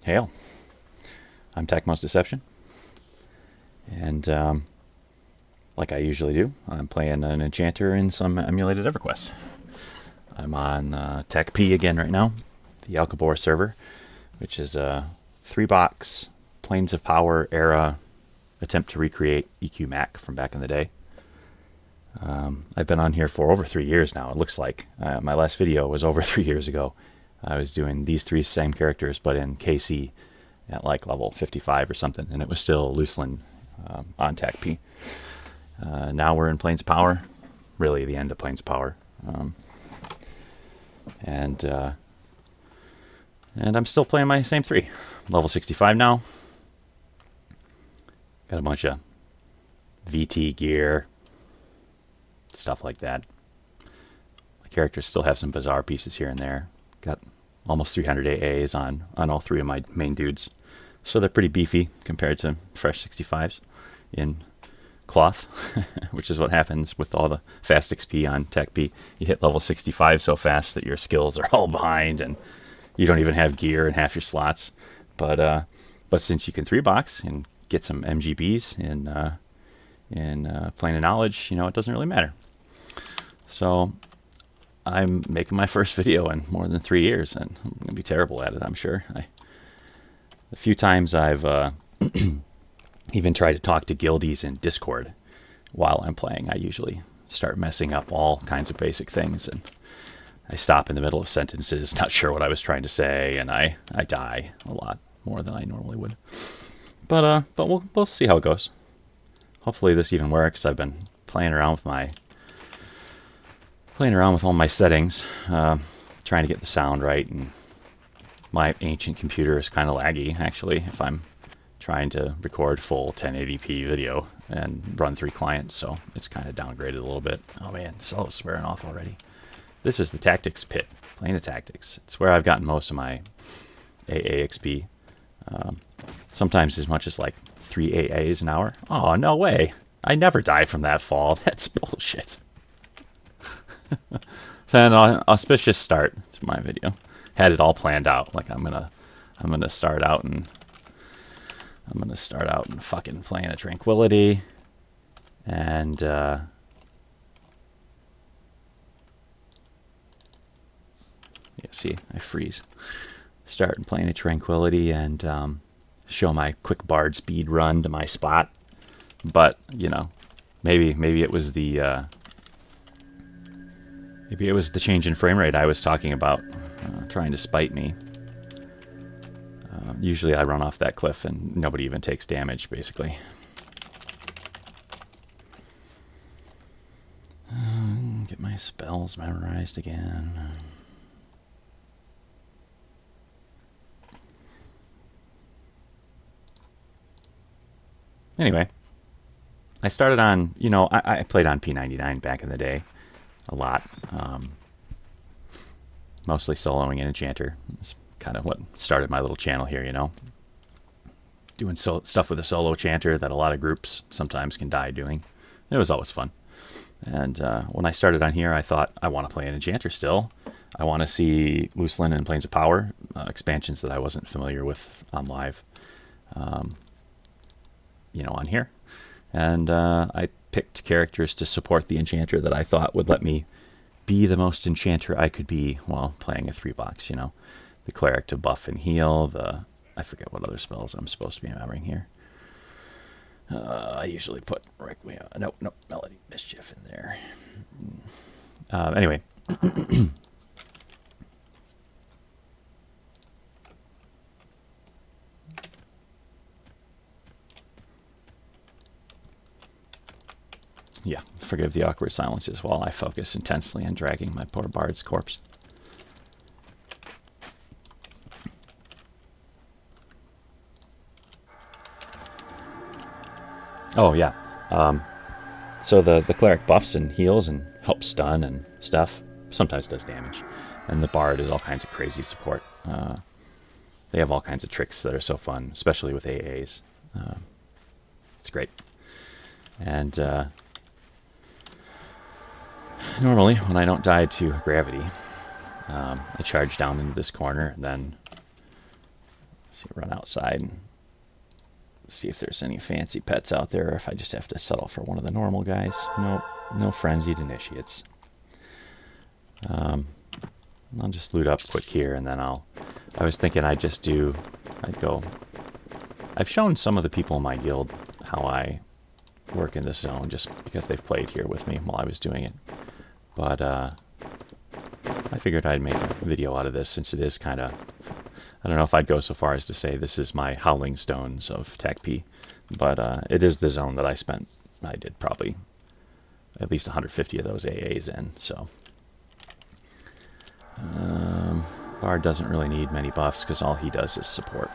Hail. I'm Tech Deception, and like I usually do, I'm playing an enchanter in some emulated EverQuest. I'm on TAKP again right now, the Alcabor server, which is a 3-box Planes of Power era attempt to recreate EQ Mac from back in the day. I've been on here for over 3 years now. It looks like my last video was over 3 years ago. I was doing these three same characters, but in KC at like level 55 or something, and it was still Looseland on TAKP. Now we're in Planes of Power, really the end of Planes of Power, and I'm still playing my same three. Level 65 now. Got a bunch of VT gear, stuff like that. My characters still have some bizarre pieces here and there. Got almost 300 AAs on all three of my main dudes. So they're pretty beefy compared to fresh 65s in cloth, which is what happens with all the fast XP on TAKP. You hit level 65 so fast that your skills are all behind and you don't even have gear in half your slots. But since you can 3-box and get some MGBs in Plane of Knowledge, you know, it doesn't really matter. So I'm making my first video in more than 3 years, and I'm going to be terrible at it, I'm sure. A few times I've even tried to talk to guildies in Discord while I'm playing. I usually start messing up all kinds of basic things, and I stop in the middle of sentences, not sure what I was trying to say, and I die a lot more than I normally would. But we'll see how it goes. Hopefully this even works. I've been playing around with all my settings, trying to get the sound right, and my ancient computer is kind of laggy, actually, if I'm trying to record full 1080p video and run 3 clients, so it's kind of downgraded a little bit. Oh man, so swearing off already. This is the Tactics pit, Plane of Tactics. It's where I've gotten most of my AA XP. Sometimes as much as like 3 AAs an hour. Oh, no way. I never die from that fall. That's bullshit. So an auspicious start to my video. Had it all planned out. Like I'm gonna start out and fucking Plane of Tranquility, and yeah, see, I freeze. Start in Plane of Tranquility and show my quick bard speed run to my spot. But you know, maybe it was the change in frame rate I was talking about, trying to spite me. Usually I run off that cliff and nobody even takes damage, basically. Get my spells memorized again. Anyway, I started on, you know, I played on P99 back in the day a lot. Mostly soloing an enchanter. It's kind of what started my little channel here, you know. Doing stuff with a solo enchanter that a lot of groups sometimes can die doing. It was always fun. And when I started on here, I thought, I want to play an enchanter still. I want to see Looseland and Planes of Power, expansions that I wasn't familiar with on live, you know, on here. And I picked characters to support the enchanter that I thought would let me be the most enchanter I could be while playing a 3-box, you know. The cleric to buff and heal, I forget what other spells I'm supposed to be remembering here. I usually put Requiem, nope, Melody Mischief in there. Anyway. Yeah, forgive the awkward silences while I focus intensely on dragging my poor bard's corpse. Oh, yeah. So the cleric buffs and heals and helps stun and stuff. Sometimes does damage. And the bard is all kinds of crazy support. They have all kinds of tricks that are so fun, especially with AAs. It's great. And normally, when I don't die to gravity, I charge down into this corner and then So run outside and see if there's any fancy pets out there, or if I just have to settle for one of the normal guys. Nope, no frenzied initiates. I'll just loot up quick here, and then I was thinking I'd go. I've shown some of the people in my guild how I work in this zone, just because they've played here with me while I was doing it. But I figured I'd make a video out of this, since it is kind of, I don't know if I'd go so far as to say this is my Howling Stones of TAKP, but it is the zone that I did probably at least 150 of those AAs in, so. Bard doesn't really need many buffs, because all he does is support.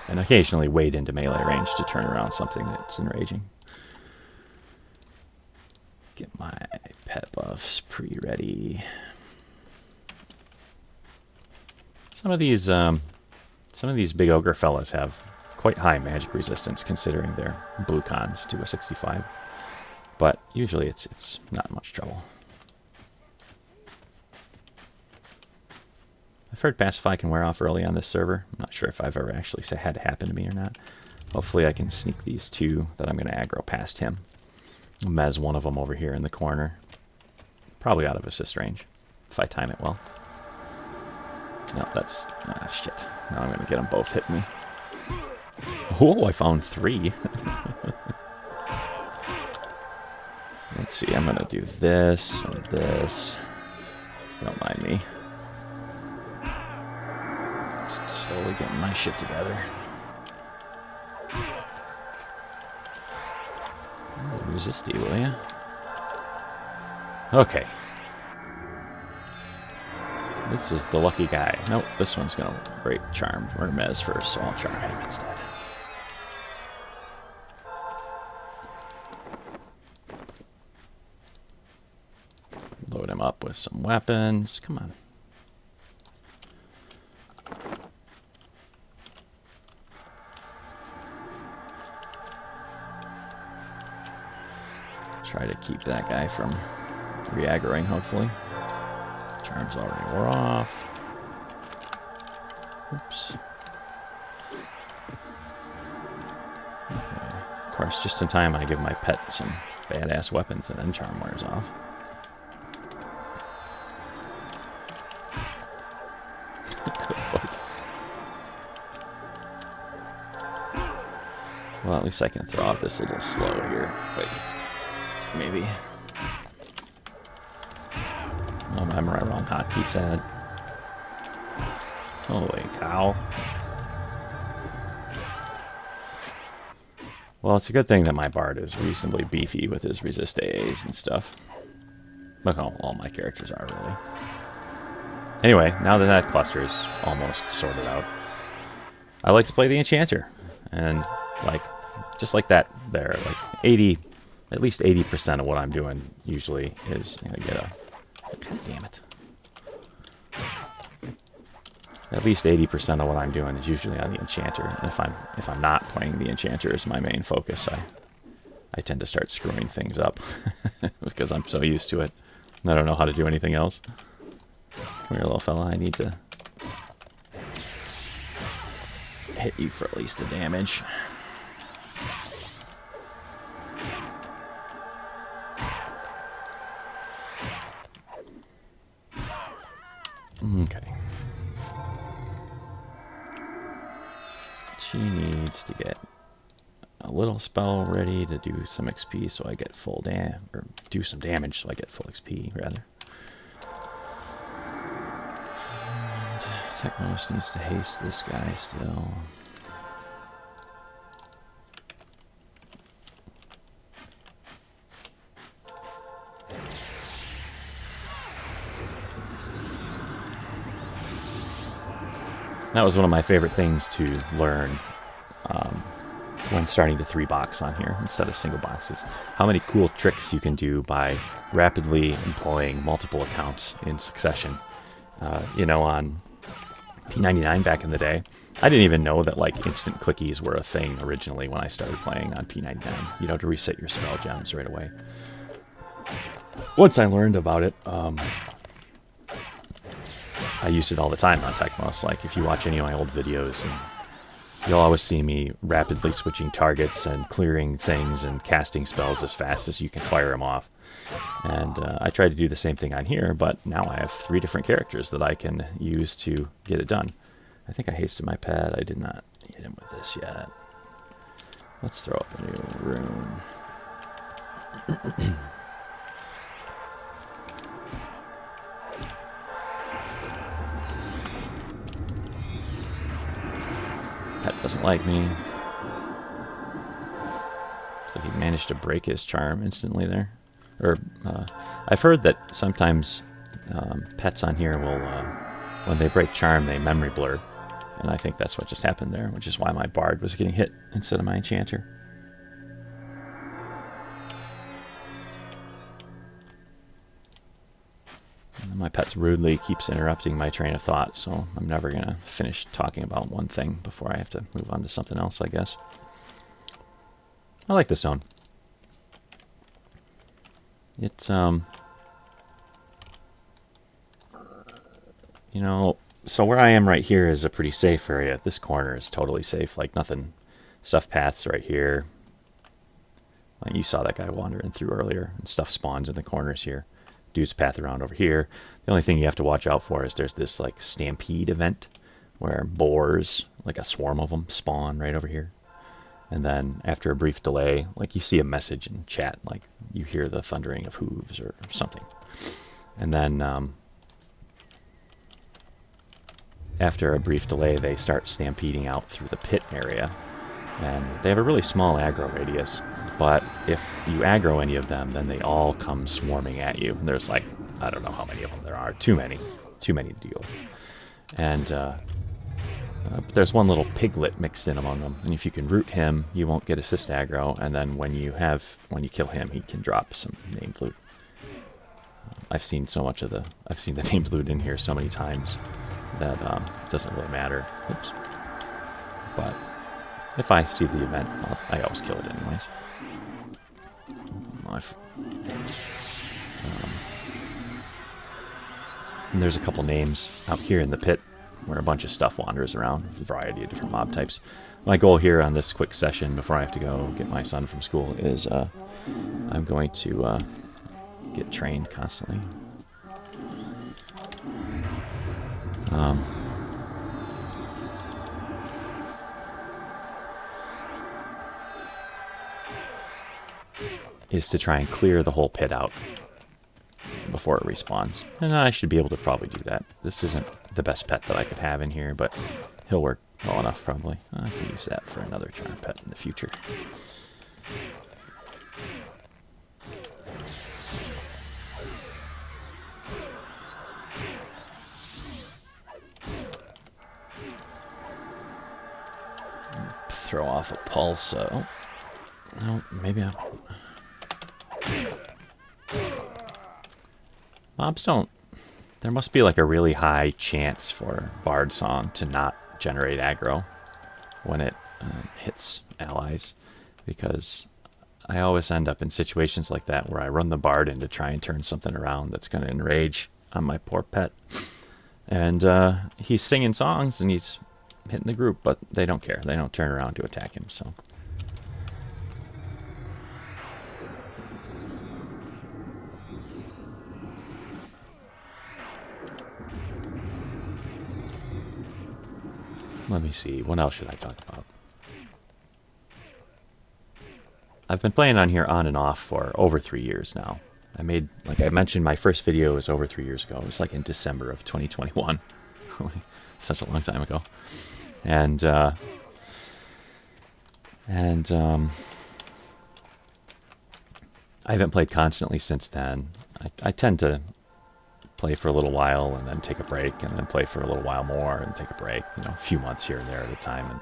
And occasionally wade into melee range to turn around something that's enraging. Get my pet buffs pre-ready. Some of these big ogre fellas have quite high magic resistance, considering their blue cons to a 65. But usually it's not much trouble. I've heard Pacify can wear off early on this server. I'm not sure if I've ever actually had it happen to me or not. Hopefully I can sneak these two that I'm going to aggro past him. Mez one of them over here in the corner. Probably out of assist range, if I time it well. No, that's... ah, shit. Now I'm going to get them both hit me. Oh, I found 3. Let's see, I'm going to do this and this. Don't mind me. Just slowly getting my shit together. Resist you, will ya? Okay. This is the lucky guy. Nope, this one's gonna break charm or Mez first, so I'll charm him instead. Load him up with some weapons. Come on. Try to keep that guy from re-aggroing, hopefully. Charms already wore off. Oops. Okay. Of course, just in time I give my pet some badass weapons, and then charm wears off. Good Lord. Well, at least I can throw out this little slow here. Wait. Maybe. Oh, I'm right, wrong hotkey said. Holy cow. Well, it's a good thing that my Bard is reasonably beefy with his resist AAs and stuff. Look how all my characters are, really. Anyway, now that that cluster is almost sorted out, I like to play the Enchanter. And, like, just like that there, like, at least 80% of what I'm doing usually is, you know, get a... God damn it. At least 80% of what I'm doing is usually on the Enchanter. And if I'm not playing the Enchanter as my main focus, I tend to start screwing things up because I'm so used to it. And I don't know how to do anything else. Come here, little fella. I need to hit you for at least a damage. Okay. She needs to get a little spell ready to do some XP so I get full or do some damage so I get full XP, rather. Technos needs to haste this guy still. That was one of my favorite things to learn when starting to 3-box on here instead of single boxes. How many cool tricks you can do by rapidly employing multiple accounts in succession. You know, on P99 back in the day, I didn't even know that like instant clickies were a thing originally when I started playing on P99. You know, to reset your spell gems right away. Once I learned about it, I used it all the time on Tecmos. Like, if you watch any of my old videos and you'll always see me rapidly switching targets and clearing things and casting spells as fast as you can fire them off. And I tried to do the same thing on here, but now I have 3 different characters that I can use to get it done. I think I hasted my pet. I did not hit him with this yet. Let's throw up a new rune. Pet doesn't like me. So he managed to break his charm instantly there. Or I've heard that sometimes pets on here will, when they break charm, they memory blur. And I think that's what just happened there, which is why my bard was getting hit instead of my enchanter. And my pet rudely keeps interrupting my train of thought, so I'm never going to finish talking about one thing before I have to move on to something else, I guess. I like this zone. It's, you know, so where I am right here is a pretty safe area. This corner is totally safe, like nothing. Stuff paths right here. Like you saw that guy wandering through earlier, and stuff spawns in the corners here. Dude's path around over here. The only thing you have to watch out for is there's this like stampede event where boars, like a swarm of them, spawn right over here. And then after a brief delay, like you see a message in chat, like you hear the thundering of hooves or something. And then after a brief delay, they start stampeding out through the pit area. And they have a really small aggro radius. But if you aggro any of them, then they all come swarming at you. And there's like, I don't know how many of them there are. Too many to deal with. And but there's one little piglet mixed in among them. And if you can root him, you won't get assist aggro. And then when you kill him, he can drop some named loot. I've seen the named loot in here so many times that it doesn't really matter. Oops. But if I see the event, I always kill it anyways. And there's a couple names out here in the pit where a bunch of stuff wanders around, a variety of different mob types. My goal here on this quick session before I have to go get my son from school is I'm going to get trained constantly. Is to try and clear the whole pit out before it respawns. And I should be able to probably do that. This isn't the best pet that I could have in here, but he'll work well enough probably. I can use that for another charm pet in the future. Throw off a pulse. Oh, no, maybe I won't. Mobs don't. There must be like a really high chance for Bard Song to not generate aggro when it hits allies, because I always end up in situations like that where I run the Bard in to try and turn something around that's going to enrage on my poor pet. And he's singing songs and he's hitting the group, but they don't care. They don't turn around to attack him, so. Let me see. What else should I talk about? I've been playing on here on and off for over 3 years now. I made, like I mentioned, my first video was over 3 years ago. It was like in December of 2021. Such a long time ago. And I haven't played constantly since then. I tend to play for a little while and then take a break and then play for a little while more and take a break, you know, a few months here and there at a time. And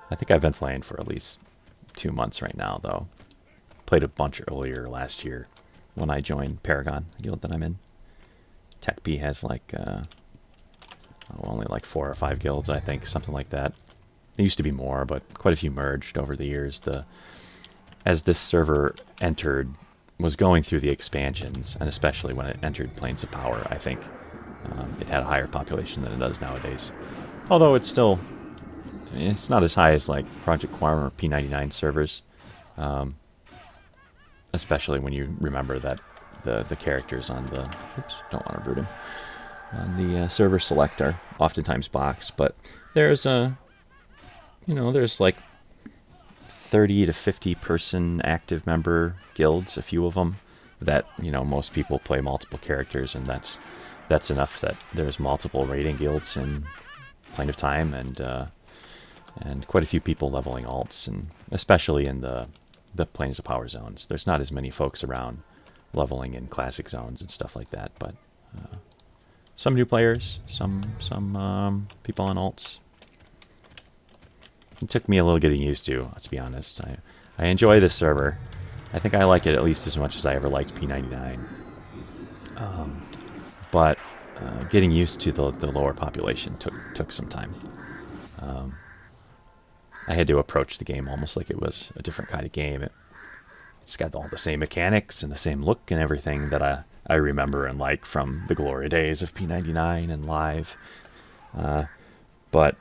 I think I've been playing for at least 2 months right now, though. Played a bunch earlier last year when I joined Paragon, the guild that I'm in. TAKP has like only like 4 or 5 guilds, I think, something like that. There used to be more, but quite a few merged over the years. As this server was going through the expansions, and especially when it entered Planes of Power, I think it had a higher population than it does nowadays. Although it's still It's not as high as like Project Quorum or P99 servers, especially when you remember that the characters on the don't want to root him on the server select are oftentimes boxed, but there's there's like 30 to 50 person active member guilds, a few of them that most people play multiple characters, and that's enough that there's multiple raiding guilds in Plane of Time, and quite a few people leveling alts, and especially in the Planes of Power zones. There's not as many folks around leveling in classic zones and stuff like that, but some new players, some people on alts. It took me a little getting used to be honest. I enjoy this server. I think I like it at least as much as I ever liked P99. But getting used to the lower population took some time. I had to approach the game almost like it was a different kind of game. It's got all the same mechanics and the same look and everything that I remember and like from the glory days of P99 and live. But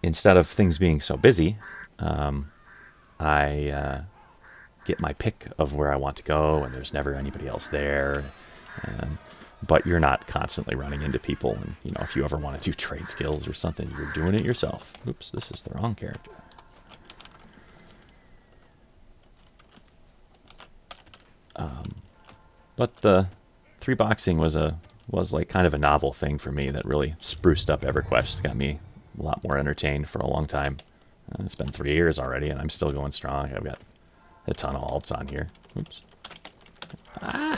instead of things being so busy, I get my pick of where I want to go, and there's never anybody else there. But you're not constantly running into people, and if you ever want to do trade skills or something, you're doing it yourself. Oops, this is the wrong character. But the 3-boxing was like kind of a novel thing for me that really spruced up EverQuest. Got me a lot more entertained for a long time. It's been 3 years already, and I'm still going strong. I've got a ton of alts on here. Oops. I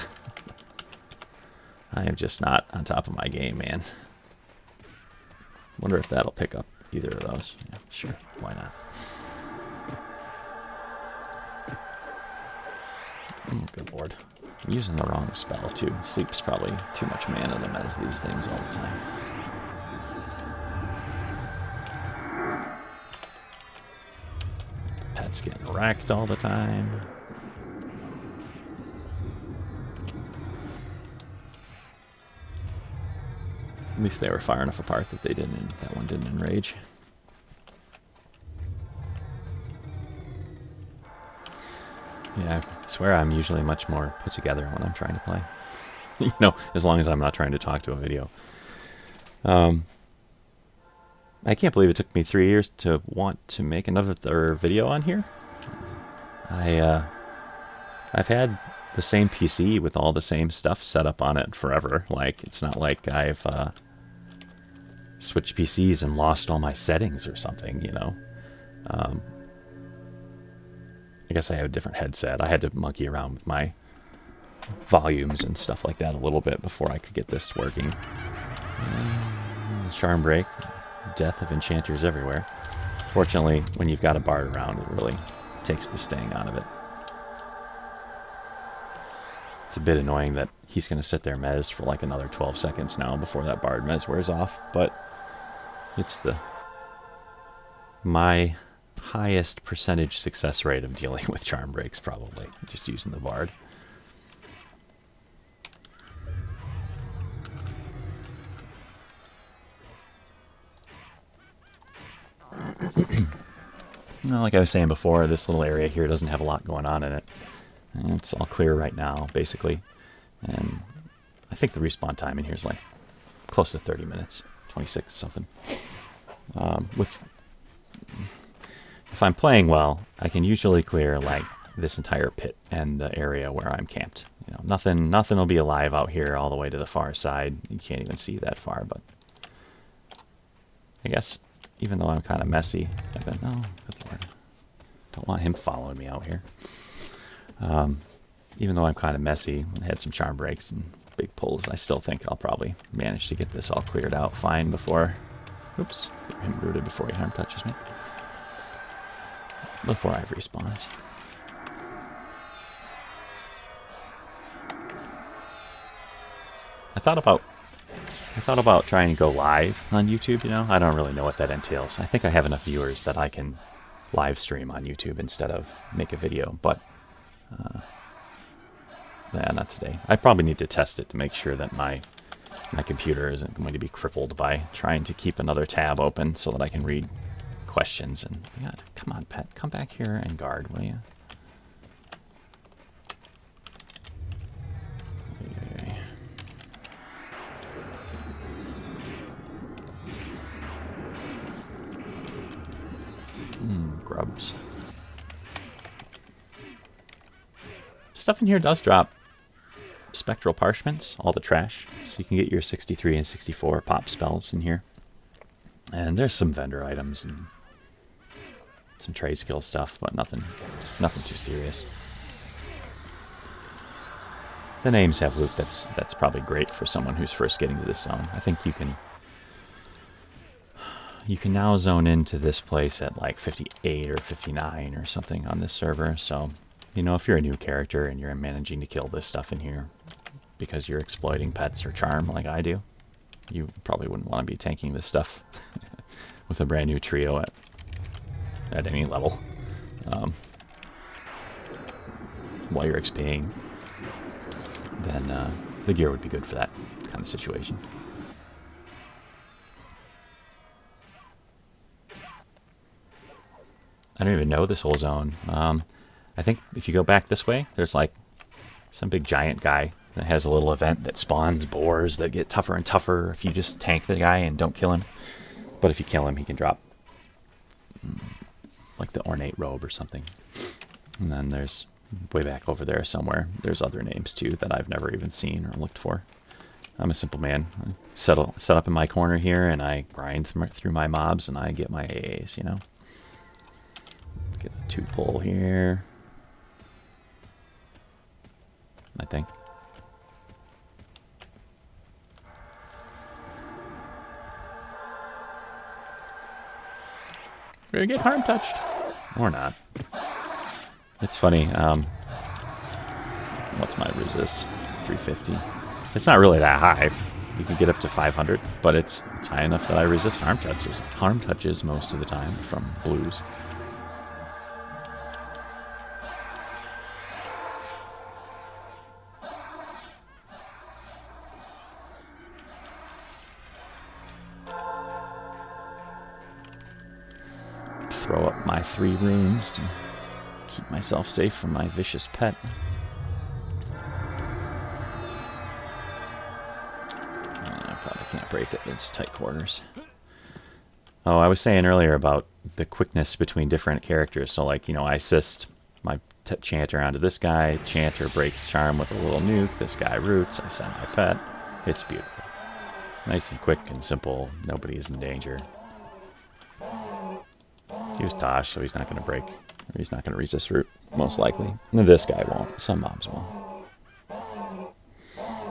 am just not on top of my game, man. Wonder if that'll pick up either of those. Yeah, sure, why not? Oh, good lord. I'm using the wrong spell, too. Sleep's probably too much mana to mez these things all the time. Pet's getting wrecked all the time. At least they were far enough apart that that one didn't enrage. Yeah, I swear I'm usually much more put together when I'm trying to play. As long as I'm not trying to talk to a video. I can't believe it took me 3 years to want to make another video on here. I've had the same PC with all the same stuff set up on it forever. Like, it's not like I've switched PCs and lost all my settings or something, I guess I have a different headset. I had to monkey around with my volumes and stuff like that a little bit before I could get this working. Charm break. Death of enchanters everywhere. Fortunately, when you've got a bard around, it really takes the sting out of it. It's a bit annoying that he's going to sit there mez for like another 12 seconds now before that bard mez wears off, but it's my highest percentage success rate of dealing with charm breaks, probably, just using the bard. Well, like I was saying before, this little area here doesn't have a lot going on in it. And it's all clear right now, basically. And I think the respawn time in here is like close to 30 minutes, 26 something. If I'm playing well, I can usually clear like this entire pit and the area where I'm camped. Nothing will be alive out here all the way to the far side. You can't even see that far, but I guess even though I'm kind of messy, good lord, don't want him following me out here. Even though I'm kind of messy, I had some charm breaks and big pulls, I still think I'll probably manage to get this all cleared out fine before, oops, get him rooted before he harm touches me. Before I've respawned. I thought about trying to go live on YouTube, I don't really know what that entails. I think I have enough viewers that I can live stream on YouTube instead of make a video, but not today. I probably need to test it to make sure that my computer isn't going to be crippled by trying to keep another tab open so that I can read questions. And God, come on, pet, come back here and guard, will you? Grubs. Stuff in here does drop spectral parchments, all the trash, so you can get your 63 and 64 pop spells in here. And there's some vendor items and some trade skill stuff, but nothing too serious. The names have loot that's probably great for someone who's first getting to this zone. I think you can now zone into this place at like 58 or 59 or something on this server. So, you know, if you're a new character and you're managing to kill this stuff in here because you're exploiting pets or charm like I do, you probably wouldn't want to be tanking this stuff with a brand new trio at any level while you're XPing. Then the gear would be good for that kind of situation. I don't even know this whole zone. I think if you go back this way, there's like some big giant guy that has a little event that spawns boars that get tougher and tougher if you just tank the guy and don't kill him. But if you kill him, he can drop like the ornate robe or something. And then there's way back over there somewhere, there's other names too that I've never even seen or looked for. I'm a simple man. I set up in my corner here and I grind through my mobs and I get my AAs, you know. Get a 2-pull here, I think. We're gonna get harm touched. Or not. It's funny. What's my resist? 350. It's not really that high. You can get up to 500, but it's high enough that I resist harm touches most of the time from blues. Throw up my 3 runes to keep myself safe from my vicious pet. I probably can't break it. It's tight quarters. Oh, I was saying earlier about the quickness between different characters. So, like, you know, I assist my Chanter onto this guy. Chanter breaks charm with a little nuke. This guy roots. I send my pet. It's beautiful. Nice and quick and simple. Nobody is in danger. He was Tosh, so he's not going to break. Or he's not going to resist root, most likely. And this guy won't. Some mobs won't.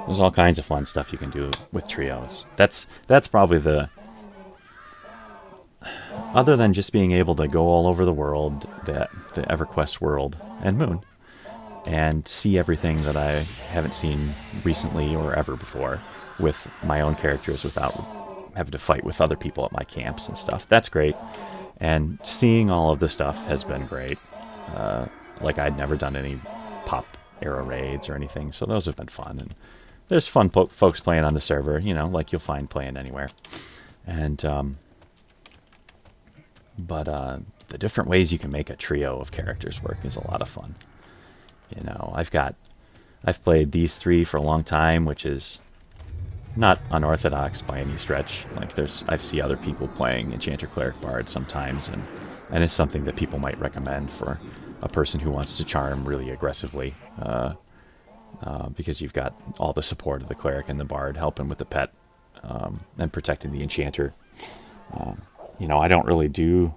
There's all kinds of fun stuff you can do with trios. That's probably the... Other than just being able to go all over the world, the EverQuest world, and Moon, and see everything that I haven't seen recently or ever before with my own characters without having to fight with other people at my camps and stuff. That's great. And seeing all of the stuff has been great. Like, I'd never done any pop arrow raids or anything, so those have been fun. And there's fun folks playing on the server, you know, like you'll find playing anywhere. And but the different ways you can make a trio of characters work is a lot of fun. You know, I've played these 3 for a long time, which is not unorthodox by any stretch. Like, I see other people playing Enchanter, Cleric, Bard sometimes, and it's something that people might recommend for a person who wants to charm really aggressively, because you've got all the support of the Cleric and the Bard helping with the pet and protecting the Enchanter. You know, I don't really do,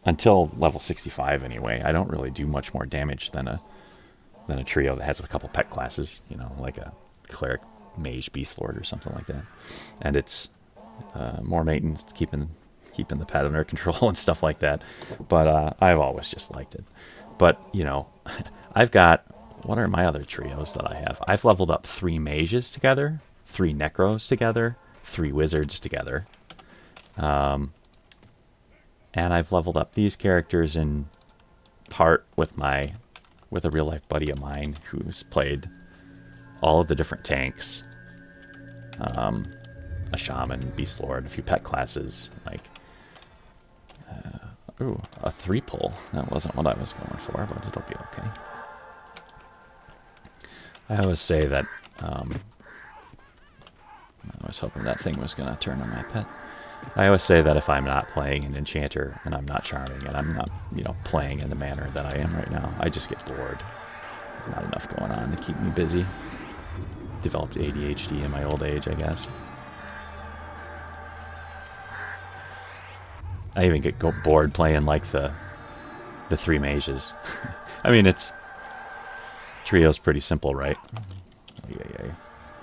until level 65 anyway, I don't really do much more damage than a trio that has a couple pet classes, you know, like a Cleric, Mage, Beast Lord or something like that. And it's more maintenance, keeping the pet under control and stuff like that. But I've always just liked it. But, you know, I've got, what are my other trios that I have? I've leveled up 3 mages together, 3 necros together, 3 wizards together. And I've leveled up these characters in part with a real life buddy of mine who's played all of the different tanks, a shaman, beast lord, a few pet classes, like Ooh, a 3-pull. That wasn't what I was going for, but it'll be okay. I always say that, I was hoping that thing was going to turn on my pet. I always say that if I'm not playing an enchanter and I'm not charming and I'm not, you know, playing in the manner that I am right now, I just get bored. There's not enough going on to keep me busy. Developed ADHD in my old age, I guess. I even get bored playing like the 3 mages. I mean, the trio's pretty simple, right? Yeah.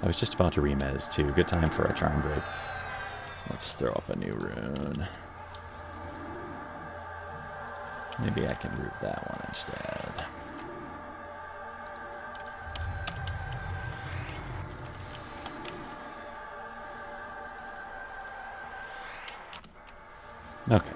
I was just about to remez too. Good time for a charm break. Let's throw up a new rune. Maybe I can root that one instead. Okay.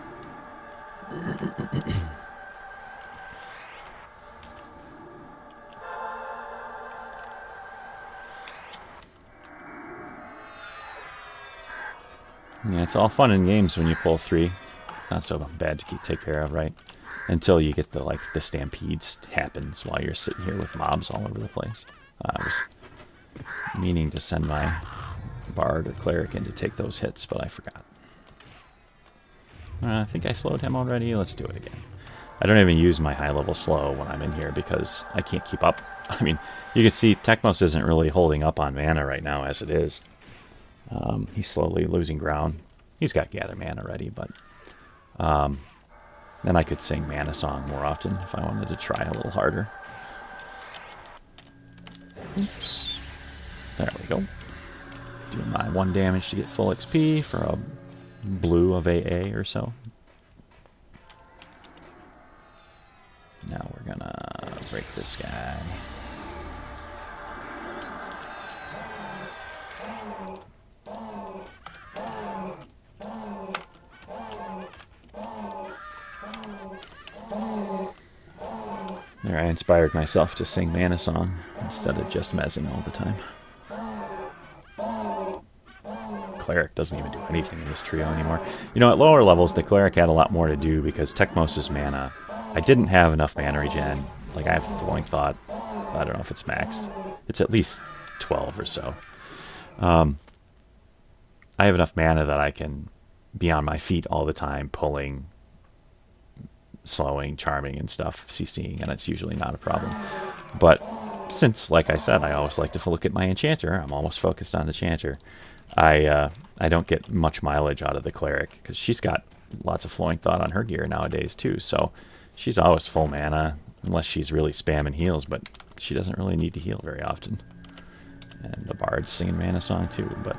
Yeah, it's all fun in games when you pull 3. It's not so bad to take care of, right? Until you get the stampedes happens while you're sitting here with mobs all over the place. I was meaning to send my bard or cleric in to take those hits, but I forgot. I think I slowed him already. Let's do it again. I don't even use my high-level slow when I'm in here because I can't keep up. I mean, you can see Tekmos isn't really holding up on mana right now as it is. He's slowly losing ground. He's got gather mana ready, but then I could sing Mana Song more often if I wanted to try a little harder. Oops. There we go. Doing my 1 damage to get full XP for a blue of AA or so. Now we're gonna break this guy. There, I inspired myself to sing Mana Song instead of just mezzing all the time. Cleric doesn't even do anything in this trio anymore. You know, at lower levels, the Cleric had a lot more to do because Tekmos' mana, I didn't have enough mana regen. Like, I have Flowing Thought. I don't know if it's maxed. It's at least 12 or so. I have enough mana that I can be on my feet all the time, pulling, slowing, charming, and stuff, CCing, and it's usually not a problem. But since, like I said, I always like to look at my enchanter, I'm almost focused on the chanter, I don't get much mileage out of the cleric, because she's got lots of Flowing Thought on her gear nowadays, too, so she's always full mana, unless she's really spamming heals, but she doesn't really need to heal very often. And the bard's singing Mana Song, too, but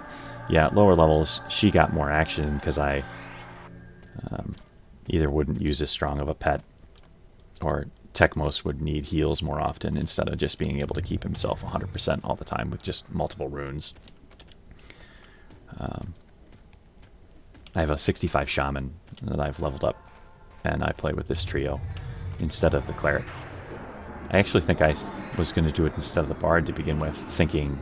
yeah, at lower levels, she got more action, because I either wouldn't use as strong of a pet, or Tekmos would need heals more often instead of just being able to keep himself 100% all the time with just multiple runes. I have a 65 shaman that I've leveled up, and I play with this trio instead of the cleric. I actually think I was going to do it instead of the bard to begin with, thinking,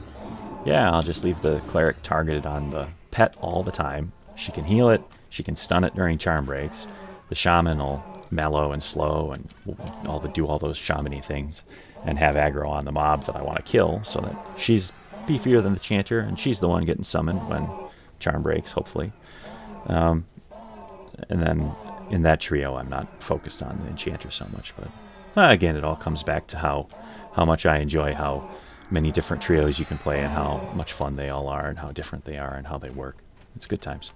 yeah, I'll just leave the cleric targeted on the pet all the time. She can heal it, she can stun it during charm breaks. The shaman will mellow and slow and do all those shamany things and have aggro on the mob that I want to kill, so that she's beefier than the chanter and she's the one getting summoned when charm breaks, hopefully. And then in that trio, I'm not focused on the enchanter so much, but again, it all comes back to how much I enjoy how many different trios you can play and how much fun they all are and how different they are and how they work. It's good times.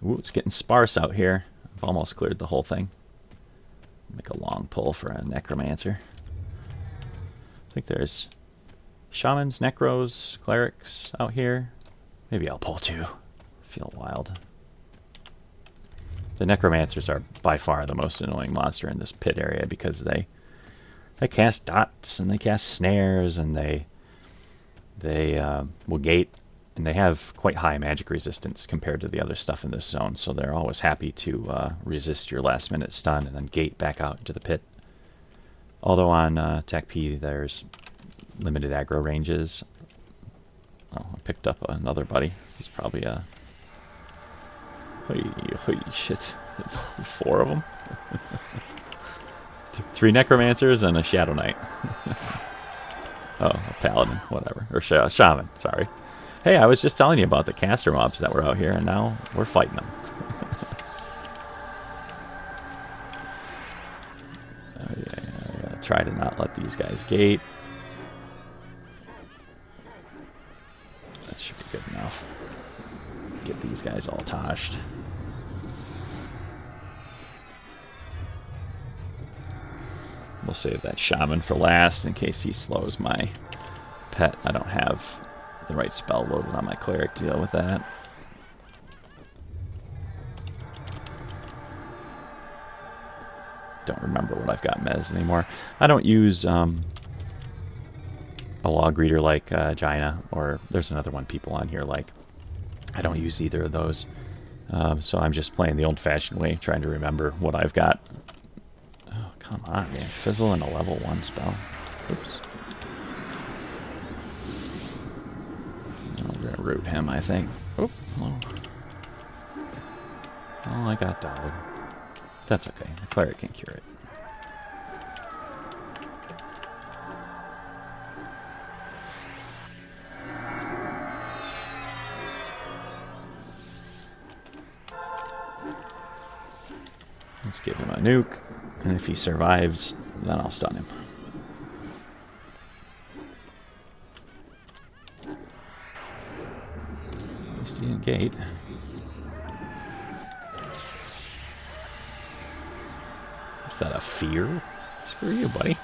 Ooh, it's getting sparse out here. I've almost cleared the whole thing. Make a long pull for a necromancer. I think there's shamans, necros, clerics out here. Maybe I'll pull 2. Feel wild. The necromancers are by far the most annoying monster in this pit area because they cast dots and they cast snares and they will gate, and they have quite high magic resistance compared to the other stuff in this zone, so they're always happy to resist your last minute stun and then gate back out into the pit. Although on TAKP there's limited aggro ranges. Oh, I picked up another buddy. He's probably Holy shit. It's 4 of them. 3 necromancers and a shadow knight. Oh, a paladin, whatever. Or shaman, sorry. Hey, I was just telling you about the caster mobs that were out here, and now we're fighting them. Oh, yeah, I gotta try to not let these guys gate. That should be good enough. Get these guys all toshed. We'll save that shaman for last in case he slows my pet. I don't have the right spell loaded on my cleric to deal with that. Don't remember what I've got mez anymore. I don't use a log reader like Jaina, or there's another one people on here like. I don't use either of those. So I'm just playing the old-fashioned way, trying to remember what I've got. Oh, come on, man. Fizzle in a level 1 spell. Oops. We're going to root him, I think. Oh, hello. Oh, I got dotted. That's okay. The cleric can cure it. Let's give him a nuke, and if he survives, then I'll stun him. At least he didn't gate. Is that a fear? Screw you, buddy.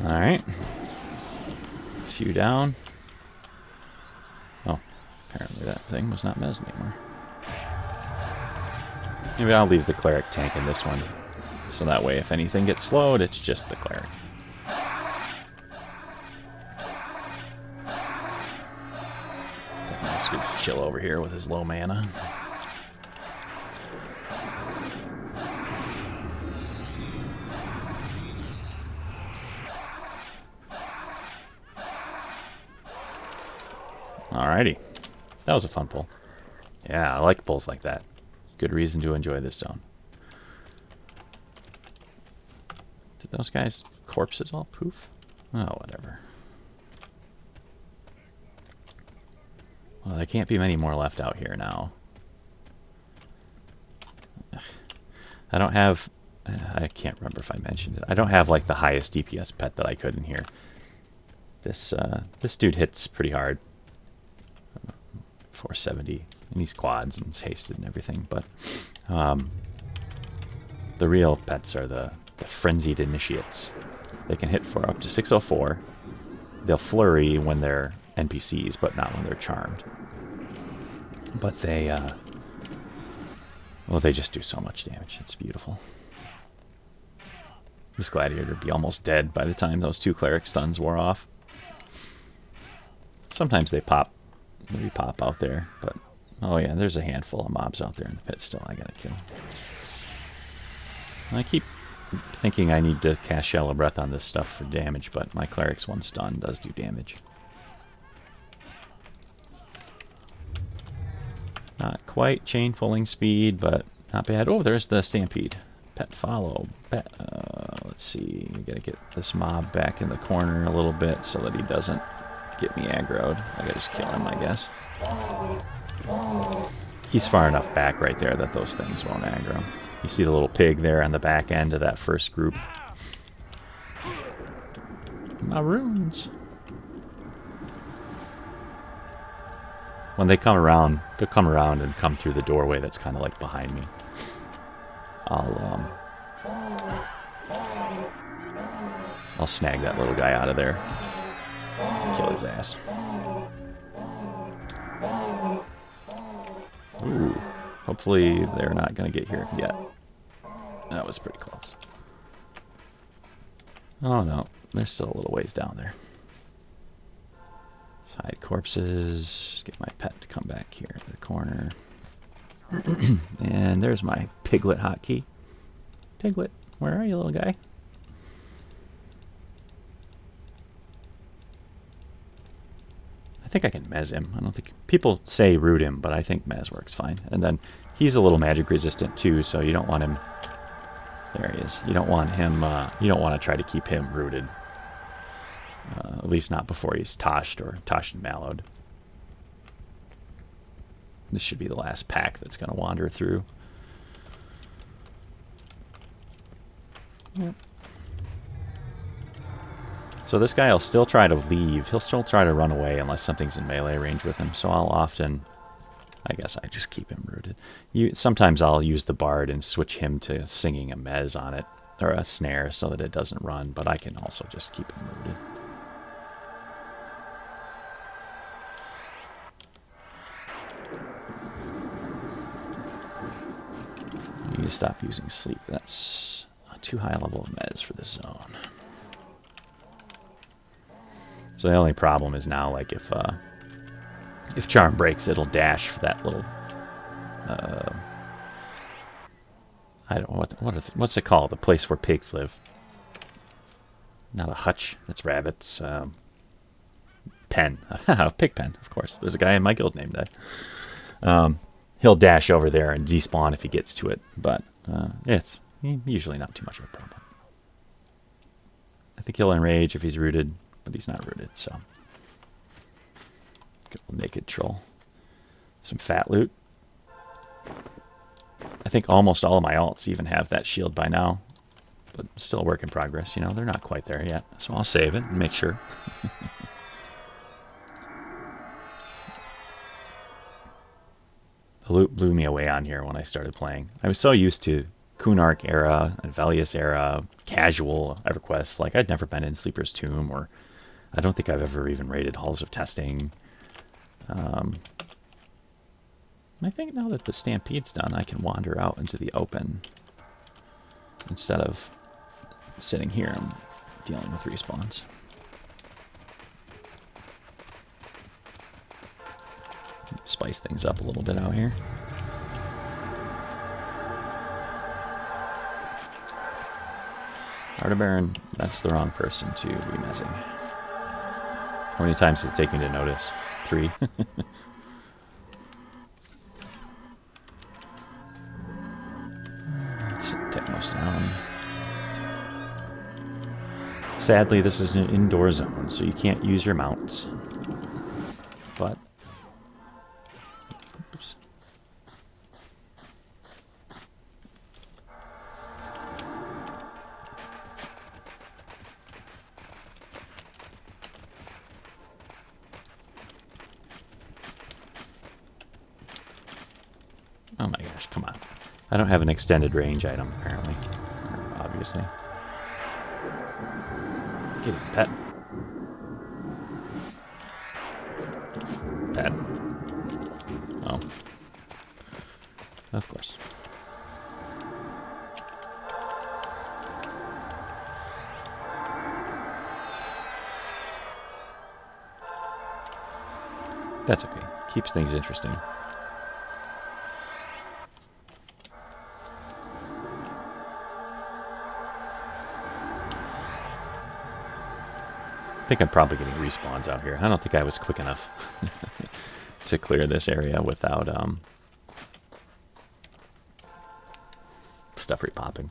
Alright. A few down. Oh, apparently that thing was not mez anymore. Maybe I'll leave the cleric tank in this one. So that way if anything gets slowed, it's just the cleric. Let's just chill over here with his low mana. Alrighty. That was a fun pull. Yeah, I like pulls like that. Good reason to enjoy this zone. Did those guys' corpses all poof? Oh, whatever. Well, there can't be many more left out here now. I don't have... I can't remember if I mentioned it. I don't have, like, the highest DPS pet that I could in here. This dude hits pretty hard. 470, and he's quads and he's hasted and everything, but the real pets are the frenzied initiates. They can hit for up to 604. They'll flurry when they're NPCs, but not when they're charmed. But they, well, they just do so much damage. It's beautiful. This gladiator would be almost dead by the time those 2 cleric stuns wore off. Sometimes they pop. Maybe pop out there, but oh yeah, there's a handful of mobs out there in the pit still I gotta kill. I keep thinking I need to cast Shallow Breath on this stuff for damage, but my cleric's 1 stun does do damage. Not quite chain pulling speed, but not bad. Oh, there's the stampede. Pet follow. Let's see, we gotta get this mob back in the corner a little bit so that he doesn't get me aggroed. I gotta just kill him, I guess. He's far enough back right there that those things won't aggro. You see the little pig there on the back end of that first group. My runes. When they come around, they'll come around and come through the doorway that's kind of like behind me. I'll snag that little guy out of there. Kill his ass. Ooh. Hopefully they're not going to get here yet. That was pretty close. Oh no, they're still a little ways down there. Side corpses. Get my pet to come back here to the corner. And there's my piglet hotkey. Piglet, where are you, little guy? I think I can mez him. I don't think people say root him, but I think mez works fine. And then he's a little magic resistant too, so you don't want him. There he is. You don't want him. You don't want to try to keep him rooted. At least not before he's toshed or toshed and mallowed. This should be the last pack that's going to wander through. Yep. So this guy will still try to leave. He'll still try to run away unless something's in melee range with him. So I'll often, I guess I just keep him rooted. Sometimes I'll use the bard and switch him to singing a mez on it, or a snare, so that it doesn't run, but I can also just keep him rooted. You need to stop using sleep. That's a too high a level of mez for this zone. So the only problem is now, like, if charm breaks, it'll dash for that little, I don't know, what's it called? The place where pigs live. Not a hutch, it's rabbits. Pen. Pig pen, of course. There's a guy in my guild named that. He'll dash over there and despawn if he gets to it, but it's usually not too much of a problem. I think he'll enrage if he's rooted, but he's not rooted, so. Good old naked troll. Some fat loot. I think almost all of my alts even have that shield by now, but still a work in progress. You know, they're not quite there yet, so I'll save it and make sure. The loot blew me away on here when I started playing. I was so used to Kunark era and Velius era, casual EverQuest. Like, I'd never been in Sleeper's Tomb, or I don't think I've ever even raided Halls of Testing. I think now that the Stampede's done, I can wander out into the open instead of sitting here and dealing with respawns. Spice things up a little bit out here. Artabaran, that's the wrong person to be messing. How many times did it take me to notice? 3. Let's take most down. Sadly, this is an indoor zone, so you can't use your mounts. But oops. Oh my gosh, come on. I don't have an extended range item, apparently. Obviously. Get it, pet. Pet. Oh. Of course. That's okay. Keeps things interesting. I think I'm probably getting respawns out here. I don't think I was quick enough to clear this area without stuff repopping.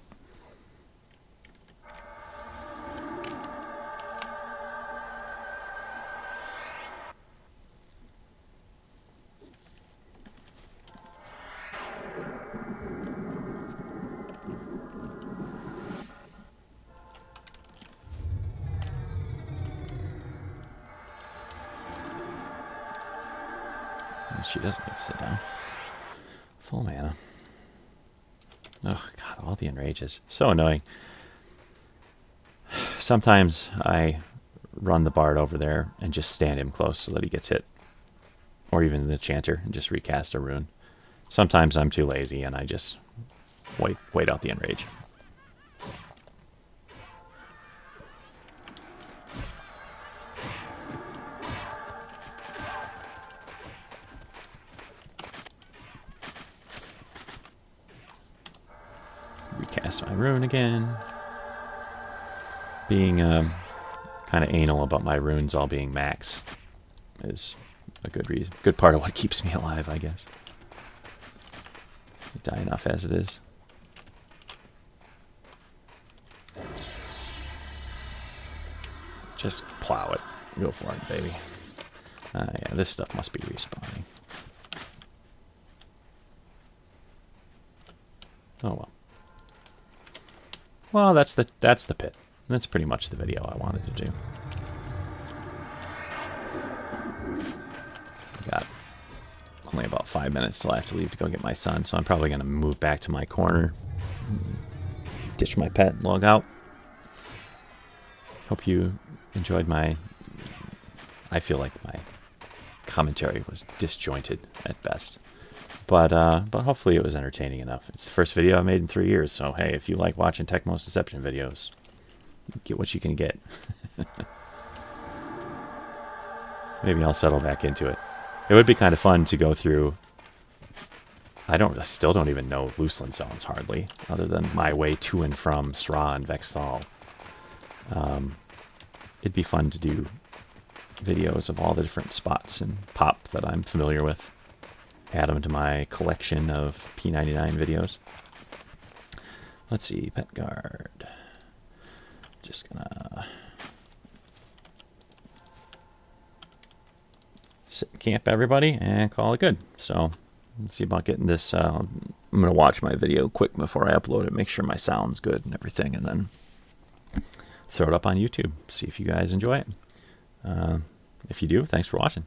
She doesn't need to sit down. Full mana. Oh, God, all the enrages. So annoying. Sometimes I run the bard over there and just stand him close so that he gets hit. Or even the chanter and just recast a rune. Sometimes I'm too lazy and I just wait out the enrage. my rune again. Being kind of anal about my runes all being max is a good reason. Good part of what keeps me alive, I guess. I die enough as it is. Just plow it. Go for it, baby. Yeah, this stuff must be respawning. Oh well. Well, that's the pit. That's pretty much the video I wanted to do. Got only about 5 minutes till I have to leave to go get my son, so I'm probably going to move back to my corner, ditch my pet, and log out. Hope you enjoyed I feel like my commentary was disjointed at best. But hopefully it was entertaining enough. It's the first video I made in 3 years, so hey, if you like watching Tecmo's Deception videos, get what you can get. Maybe I'll settle back into it. It would be kind of fun to go through. I still don't even know Looseland zones hardly, other than my way to and from Sra and Vexthal. It'd be fun to do videos of all the different spots and pop that I'm familiar with. Add them to my collection of P99 videos. Let's see, Pet Guard. Just gonna sit and camp everybody and call it good. So let's see about getting this. I'm gonna watch my video quick before I upload it, make sure my sound's good and everything, and then throw it up on YouTube. See if you guys enjoy it. If you do, thanks for watching.